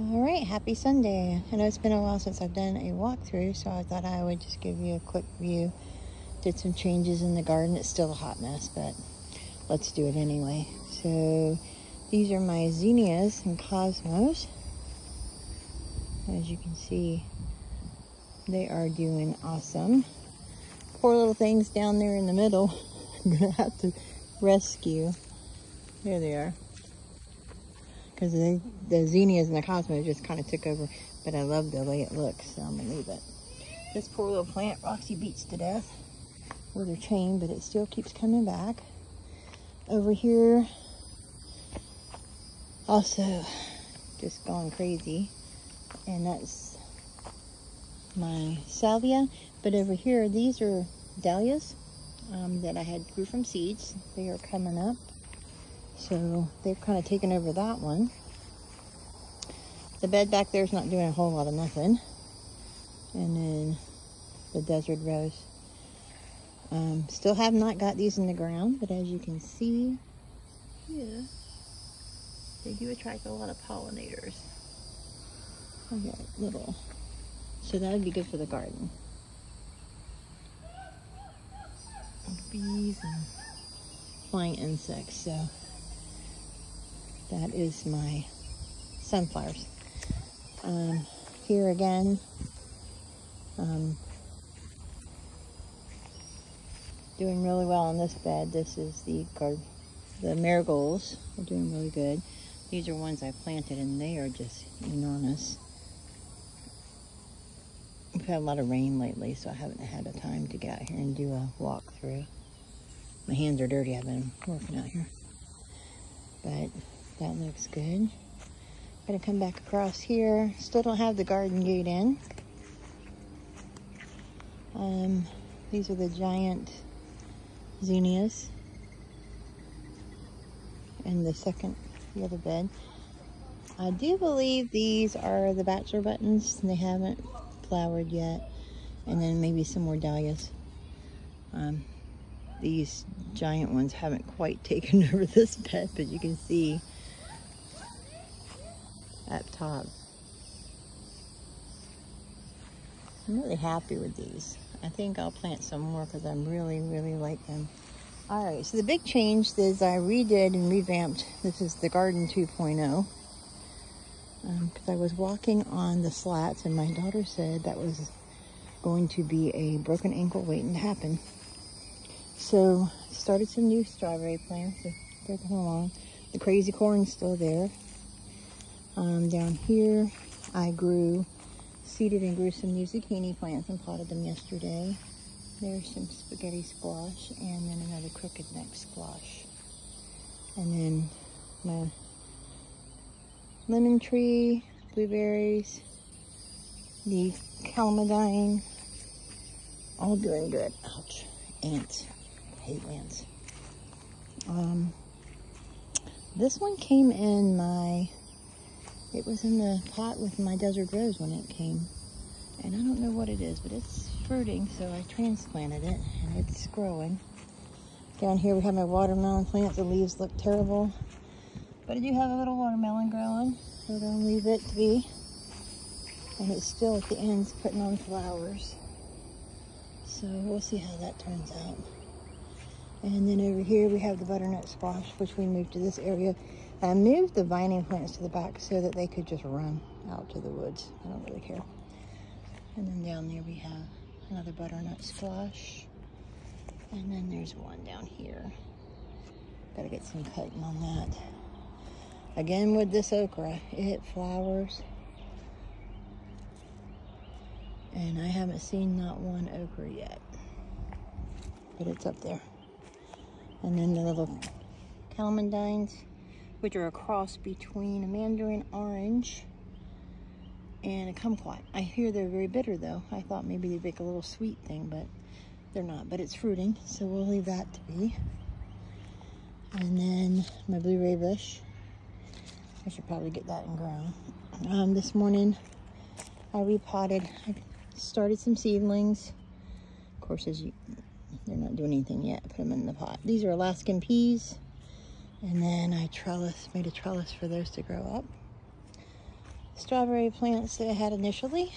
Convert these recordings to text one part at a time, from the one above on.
All right, happy Sunday. I know it's been a while since I've done a walkthrough, so I thought I would just give you a quick view. Did some changes in the garden. It's still a hot mess, but let's do it anyway. So these are my zinnias and cosmos. As you can see, they are doing awesome. Poor little things down there in the middle. I'm gonna have to rescue. There they are. Because the zinnias and the cosmos just kind of took over, but I love the way it looks, so I'm gonna leave it. This poor little plant, Roxy beats to death with her chain, but it still keeps coming back. Over here, also just going crazy, and that's my salvia. But over here, these are dahlias that I had grew from seeds. They are coming up. So they've kind of taken over that one. The bed back there is not doing a whole lot of nothing. And then the desert rose. Still have not got these in the ground, but as you can see here, they do attract a lot of pollinators. I got little, so that would be good for the garden. Bees and flying insects, so that is my sunflowers. Here again, doing really well on this bed. This is the marigolds. They're doing really good. These are ones I planted and they are just enormous. We've had a lot of rain lately, so I haven't had the time to get out here and do a walkthrough. My hands are dirty. I've been working out here. But that looks good. Gonna come back across here. Still don't have the garden gate in. These are the giant zinnias. And the other bed. I do believe these are the bachelor buttons. They haven't flowered yet. And then maybe some more dahlias. These giant ones haven't quite taken over this bed, but you can see up top. I'm really happy with these. I think I'll plant some more because I really, really like them. All right, so the big change is I redid and revamped. This is the Garden 2.0. Because I was walking on the slats and my daughter said that was going to be a broken ankle waiting to happen. So started some new strawberry plants. They're coming along. The crazy corn's still there. Down here, I seeded and grew some new zucchini plants and potted them yesterday. There's some spaghetti squash and then another crooked neck squash. And then my lemon tree, blueberries, the calamadine, all doing good. Ouch, ants. I hate ants. This one came in it was in the pot with my desert rose when it came. And I don't know what it is, but it's fruiting, so I transplanted it and it's growing. Down here we have my watermelon plant. The leaves look terrible, but I do have a little watermelon growing, so don't leave it to be. And it's still at the ends putting on flowers. So we'll see how that turns out. And then over here we have the butternut squash, which we moved to this area. I moved the vining plants to the back so that they could just run out to the woods. I don't really care. And then down there we have another butternut squash. And then there's one down here. Gotta get some cutting on that. Again with this okra, it flowers. And I haven't seen not one okra yet. But it's up there. And then the little calamadines, which are a cross between a mandarin orange and a kumquat. I hear they're very bitter though. I thought maybe they'd make a little sweet thing, but they're not. But it's fruiting, so we'll leave that to be. And then my blueberry bush. I should probably get that in ground. This morning I repotted. I started some seedlings. Of course, they're not doing anything yet. Put them in the pot. These are Alaskan peas. And then I made a trellis for those to grow up. strawberry plants that I had initially.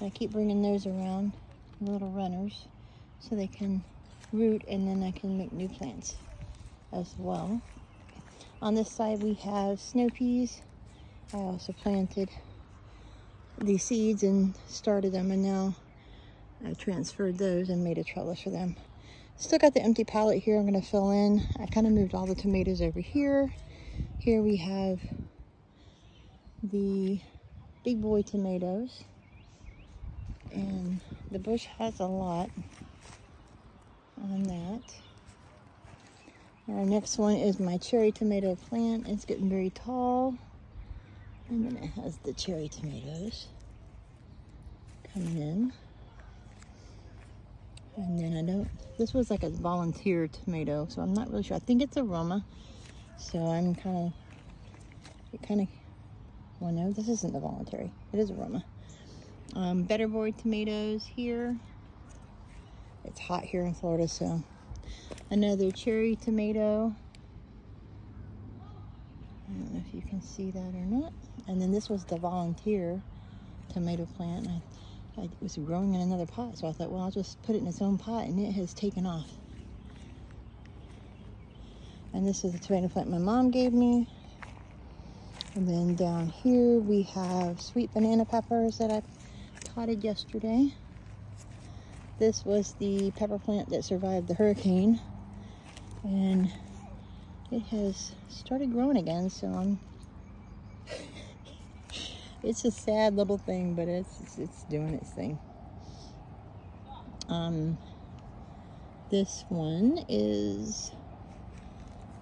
I keep bringing those around, little runners, so they can root, and then I can make new plants as well. On this side we have snow peas. I also planted the seeds and started them, and now I've transferred those and made a trellis for them. Still got the empty palette here I'm going to fill in. I kind of moved all the tomatoes over here. Here we have the big boy tomatoes, and the bush has a lot on that. Our next one is my cherry tomato plant. It's getting very tall, and then it has the cherry tomatoes coming in. And then this was like a volunteer tomato, so I'm not really sure. I think it's aroma, so I'm well, no, this isn't the voluntary. It is aroma. Better boy tomatoes here. It's hot here in Florida, so another cherry tomato. I don't know if you can see that or not. And then this was the volunteer tomato plant. It was growing in another pot, so I thought, well, I'll just put it in its own pot, and it has taken off. And this is the tomato plant my mom gave me. And then down here we have sweet banana peppers that I potted yesterday. This was the pepper plant that survived the hurricane, and it has started growing again, so it's a sad little thing, but it's doing its thing. This one is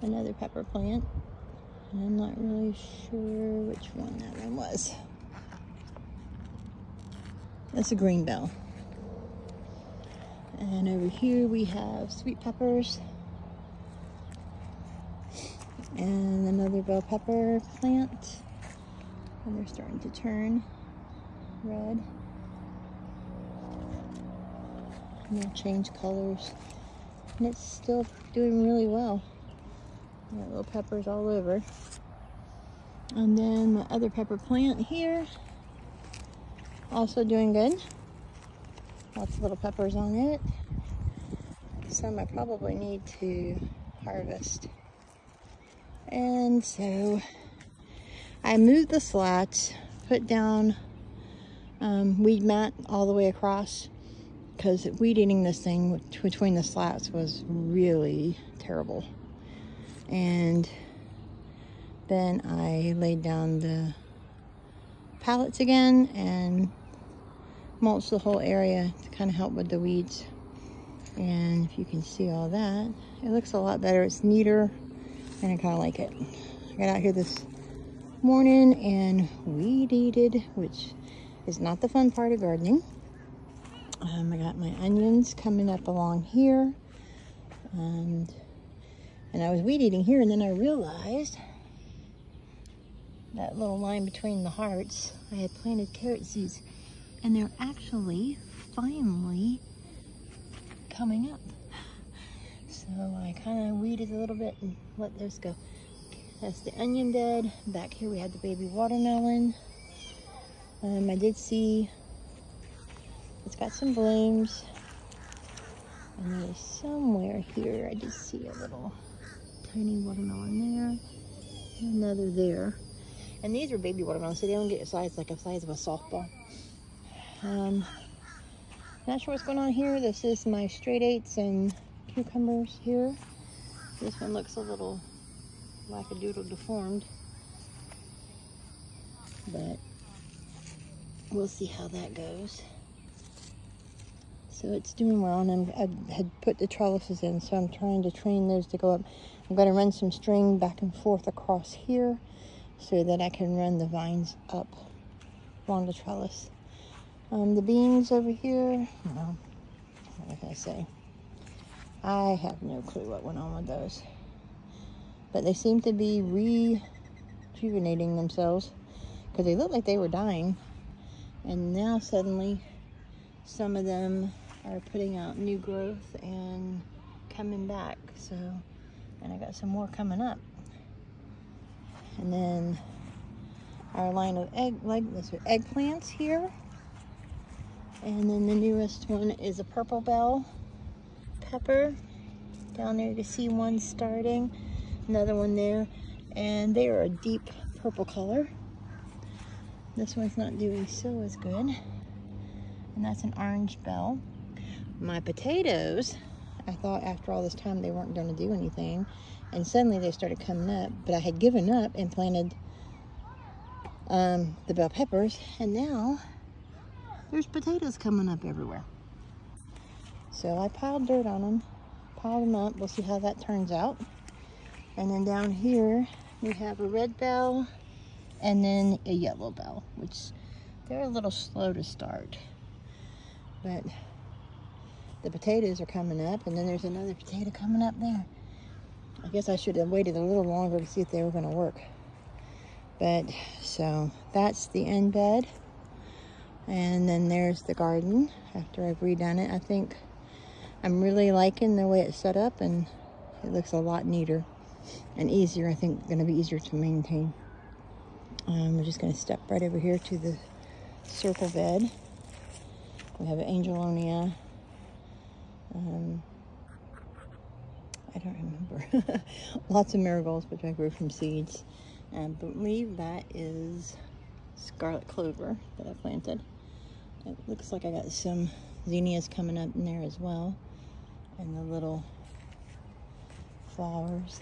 another pepper plant, and I'm not really sure which one that one was. That's a green bell. And over here we have sweet peppers and another bell pepper plant, and they're starting to turn red, and they'll change colors, and it's still doing really well. Got little peppers all over. And then my other pepper plant here, also doing good. Lots of little peppers on it. Some I probably need to harvest. And so I moved the slats, put down weed mat all the way across, because weed eating this thing between the slats was really terrible. And then I laid down the pallets again and mulched the whole area to kind of help with the weeds. And if you can see all that, it looks a lot better. It's neater, and I kind of like it. I got out here this morning and weed-eated, which is not the fun part of gardening. I got my onions coming up along here, and I was weed eating here, and then I realized that little line between the hearts, I had planted carrot seeds, and they're actually finally coming up. So I kind of weeded a little bit and let those go. That's the onion bed. Back here we had the baby watermelon. I did see it's got some blooms, and there's somewhere here I did see a little tiny watermelon there, another there, and these are baby watermelons, so they don't get a size like a size of a softball. Not sure what's going on here. This is my straight eights and cucumbers here. This one looks a little wackadoodle deformed, but we'll see how that goes. So it's doing well, and I had put the trellises in, so I'm trying to train those to go up. I'm going to run some string back and forth across here so that I can run the vines up along the trellis. The beans over here, well, what can I say? I have no clue what went on with those. But they seem to be rejuvenating themselves, because they looked like they were dying. And now suddenly some of them are putting out new growth and coming back. So, and I got some more coming up. And then our line of eggplants here. And then the newest one is a purple bell pepper. Down there you can see one starting, another one there, and they are a deep purple color. This one's not doing so as good, and that's an orange bell. My potatoes, I thought after all this time they weren't going to do anything, and suddenly they started coming up, but I had given up and planted the bell peppers, and now there's potatoes coming up everywhere. So I piled dirt on them, piled them up. We'll see how that turns out. And then down here we have a red bell and then a yellow bell, which they're a little slow to start, but the potatoes are coming up, and then there's another potato coming up there. I guess I should have waited a little longer to see if they were going to work. But so that's the end bed, and then there's the garden after I've redone it. I think I'm really liking the way it's set up, and it looks a lot neater and easier. I think going to be easier to maintain. We're just going to step right over here to the circle bed. We have an angelonia. I don't remember. Lots of marigolds, which I grew from seeds. I believe that is scarlet clover that I planted. It looks like I got some zinnias coming up in there as well, and the little flowers.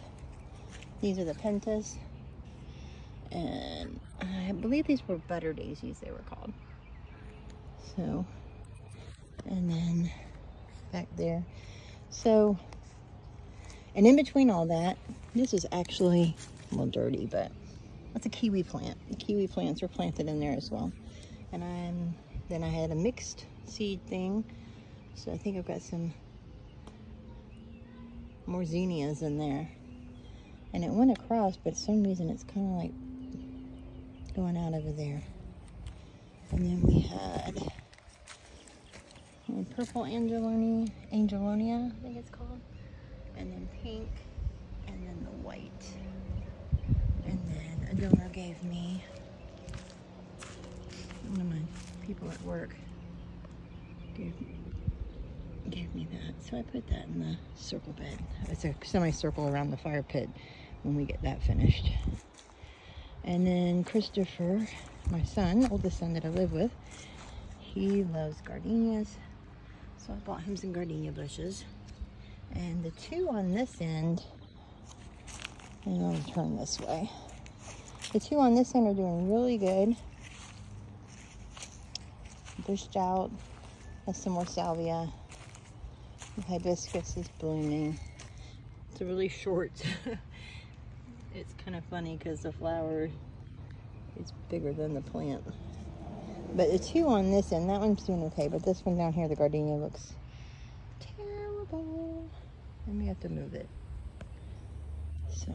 These are the pentas, and I believe these were butter daisies they were called. So, and then back there. So, and in between all that, this is actually a little dirty, but that's a kiwi plant. The kiwi plants were planted in there as well. And then I had a mixed seed thing. So I think I've got some more zinnias in there. And it went across, but for some reason it's kind of like going out over there. And then we had a purple angelonia, I think it's called. And then pink, and then the white. And then a donor gave me, one of my people at work gave me that. So I put that in the circle bed. It's a semicircle around the fire pit when we get that finished. And then Christopher, my son, oldest son that I live with, he loves gardenias. So I bought him some gardenia bushes. And the two on this end, and I'll turn this way. The two on this end are doing really good. Bushed out. Has some more salvia. The hibiscus is blooming. It's a really short. It's kind of funny because the flower is bigger than the plant. But the two on this end, that one's doing okay. But this one down here, the gardenia looks terrible. I may have to move it. So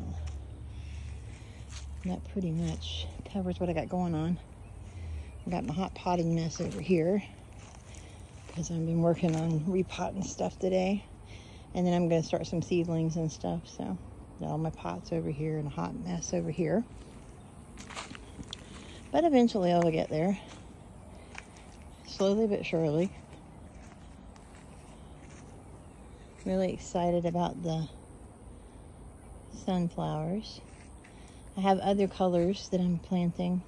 that pretty much covers what I got going on. I got my hot potting mess over here because I've been working on repotting stuff today. And then I'm going to start some seedlings and stuff. So got all my pots over here and a hot mess over here. But eventually I'll get there. Slowly but surely. Really excited about the sunflowers. I have other colors that I'm planting.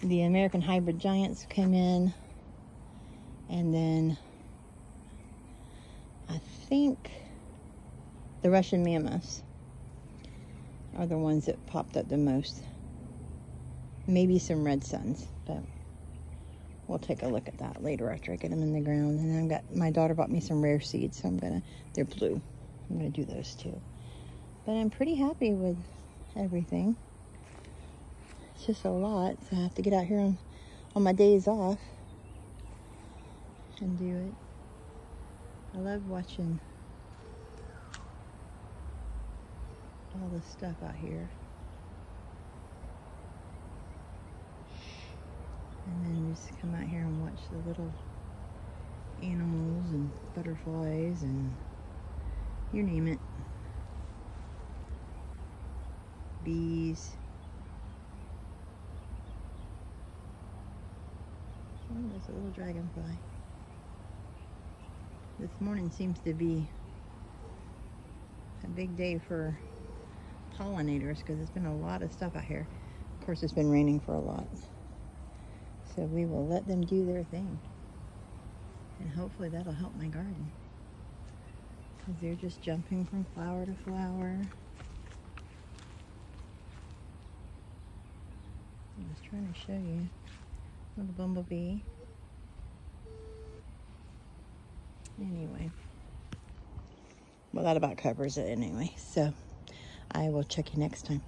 The American Hybrid Giants came in, and then I think the Russian Mammoths are the ones that popped up the most. Maybe some red suns, but we'll take a look at that later after I get them in the ground. And then I've got, my daughter bought me some rare seeds, so they're blue. I'm gonna do those too. But I'm pretty happy with everything. It's just a lot, so I have to get out here on my days off and do it. I love watching all this stuff out here. And then just come out here and watch the little animals and butterflies and you name it. Bees. a little dragonfly. This morning seems to be a big day for pollinators because there's been a lot of stuff out here. Of course, it's been raining for a lot. So we will let them do their thing. And hopefully that'll help my garden. Because they're just jumping from flower to flower. I was trying to show you. Little bumblebee. Anyway. Well, that about covers it anyway. So I will check you next time.